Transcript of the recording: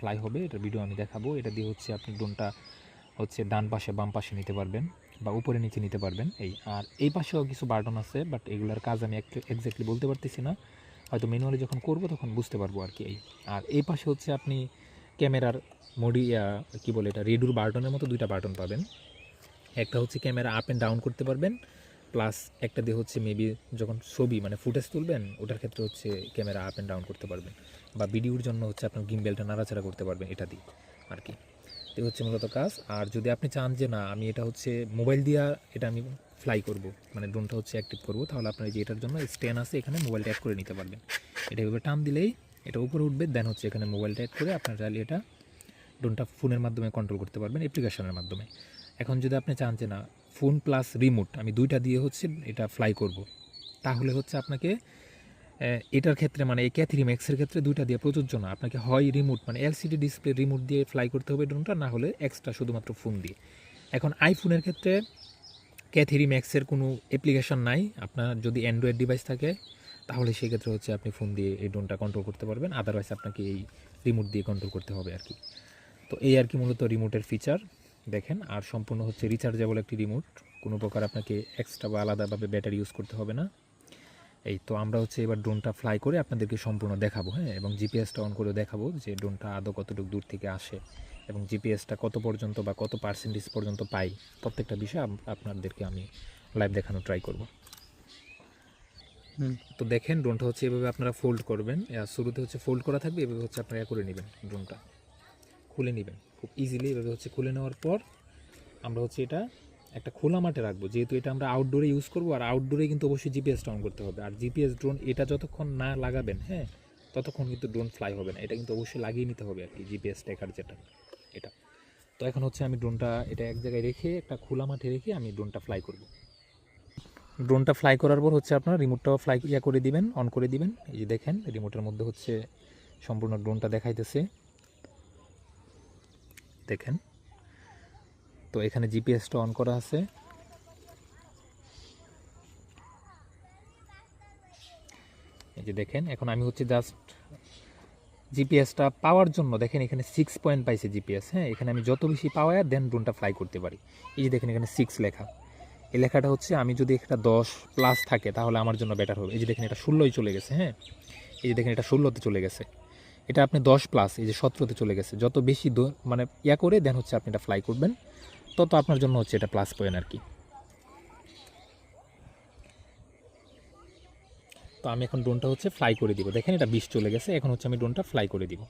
Fly হবে, এটার video আমি দেখাবো। এটা দিয়ে হচ্ছে আপনি ড্রোনটা হচ্ছে ডান পাশে বাম পাশে নিতে পারবেন বা উপরে নিচে নিতে পারবেন। আর এই পাশেও কিছু বাটন আছে, বাট এগুলোর কাজ আমি এক্স্যাক্টলি বলতে পারতেছি না, হয়তো ম্যানুয়ালি যখন করব তখন বুঝতে পারবো আর কি। আর এই পাশে হচ্ছে আপনি ক্যামেরার কী বলে এটা, রেডুর বাটনের মতো দুইটা বাটন পাবেন। একটা হচ্ছে ক্যামেরা আপ অ্যান্ড ডাউন করতে পারবেন, প্লাস একটা দিয়ে হচ্ছে মেবি যখন ছবি মানে ফুটেজ তুলবেন ওটার ক্ষেত্রে হচ্ছে ক্যামেরা আপ অ্যান্ড ডাউন করতে পারবেন, বা ভিডিওর জন্য হচ্ছে আপনার গিম্বেলটা নাড়াচাড়া করতে পারবেন এটা দিয়ে আর কি। এই হচ্ছে মূলত কাজ। আর যদি আপনি চান যে না আমি এটা হচ্ছে মোবাইল দিয়ে এটা আমি ফ্লাই করব, মানে ড্রোনটা হচ্ছে অ্যাক্টিভ করব, তাহলে আপনার যে এটার জন্য স্ট্যান্ড আছে এখানে মোবাইলটা অ্যাড করে নিতে পারবেন। এটা এভাবে টান দিলেই এটা উপরে উঠবে, দেন হচ্ছে এখানে মোবাইলটা অ্যাড করে আপনার চাইলে এটা ড্রোনটা ফোনের মাধ্যমে কন্ট্রোল করতে পারবেন, অ্যাপ্লিকেশনের মাধ্যমে। এখন যদি আপনি চান যে না ফোন প্লাস রিমোট আমি দুইটা দিয়ে হচ্ছে এটা ফ্লাই করব, তাহলে হচ্ছে আপনাকে এটার ক্ষেত্রে মানে এই ক্যাথ রিম্যাক্সের ক্ষেত্রে দুইটা দিয়ে প্রযোজ্য না, আপনাকে হয় রিমোট মানে এলসিডি ডিসপ্লে রিমোট দিয়ে ফ্লাই করতে হবে ড্রোনটা, না হলে এক্সট্রা শুধুমাত্র ফোন দিয়ে। এখন আইফোনের ক্ষেত্রে ক্যাথ রিম্যাক্সের কোনো অ্যাপ্লিকেশন নাই, আপনার যদি অ্যান্ড্রয়েড ডিভাইস থাকে তাহলে সেক্ষেত্রে হচ্ছে আপনি ফোন দিয়ে এই ড্রোনটা কন্ট্রোল করতে পারবেন, আদারওয়াইজ আপনাকে এই রিমোট দিয়ে কন্ট্রোল করতে হবে আর কি। তো এই আর কি মূলত রিমোটের ফিচার দেখেন। আর সম্পূর্ণ হচ্ছে রিচার্জেবল একটি রিমোট, কোনো প্রকার আপনাকে এক্সট্রা বা আলাদাভাবে ব্যাটারি ইউজ করতে হবে না। এই তো আমরা হচ্ছে এবার ড্রোনটা ফ্লাই করে আপনাদেরকে সম্পূর্ণ দেখাবো, হ্যাঁ, এবং জিপিএসটা অন করে দেখাবো যে ড্রোনটা আদৌ কতটুকু দূর থেকে আসে এবং জিপিএসটা কত পর্যন্ত বা কত পার্সেন্টেজ পর্যন্ত পাই, প্রত্যেকটা বিষয় আপনাদেরকে আমি লাইভ দেখানোর ট্রাই করব। তো দেখেন ড্রোনটা হচ্ছে এভাবে আপনারা ফোল্ড করবেন, শুরুতে হচ্ছে ফোল্ড করা থাকবে, এভাবে হচ্ছে আপনারা করে নেবেন, ড্রোনটা খুলে নেবেন খুব ইজিলি। এভাবে হচ্ছে খুলে নেওয়ার পর আমরা হচ্ছে এটা একটা খোলা মাঠে রাখবো, যেহেতু এটা আমরা আউটডোরে ইউজ করবো, আর আউটডোরে কিন্তু অবশ্যই জিপিএসটা অন করতে হবে। আর জিপিএস ড্রোন এটা যতক্ষণ না লাগাবেন, হ্যাঁ, ততক্ষণ কিন্তু ড্রোন ফ্লাই হবে না, এটা কিন্তু অবশ্যই লাগিয়ে নিতে হবে আর কি, জিপিএস ট্র্যাকার যেটা এটা। তো এখন হচ্ছে আমি ড্রোনটা এটা এক জায়গায় রেখে একটা খোলা মাঠে রেখে আমি ড্রোনটা ফ্লাই করব। ড্রোনটা ফ্লাই করার পর হচ্ছে আপনার রিমোটটাও ফ্লাই করে দিবেন, অন করে দিবেন। এই যে দেখেন রিমোটের মধ্যে হচ্ছে সম্পূর্ণ ড্রোনটা দেখাইতেছে, দেখেন। তো এখানে জিপিএসটা অন করা আছে, এই যে দেখেন। এখন আমি হচ্ছে জাস্ট জিপিএসটা পাওয়ার জন্য দেখেন এখানে 6 পয়েন্ট পাইছে জিপিএস, হ্যাঁ, এখানে আমি যত বেশি পাওয়া দেন ড্রোনটা ফ্লাই করতে পারি। এই যে দেখেন এখানে 6 লেখা, এই লেখাটা হচ্ছে আমি যদি একটা 10 প্লাস থাকে তাহলে আমার জন্য বেটার হবে। এই যে দেখেন এটা 16ই চলে গেছে, হ্যাঁ, এই যে দেখেন এটা 16তে চলে গেছে। এটা আপনি 10 প্লাস এই যে 17তে চলে গেছে, যত বেশি মানে করে দেন হচ্ছে আপনি এটা ফ্লাই করবেন, তত আপনার জন্য হচ্ছে এটা প্লাস পয়েন্ট আর কি। তো আমি এখন ড্রোনটা হচ্ছে ফ্লাই করে দিব, দেখেন এটা 20 চলে গেছে, এখন হচ্ছে আমি ড্রোনটা ফ্লাই করে দিব।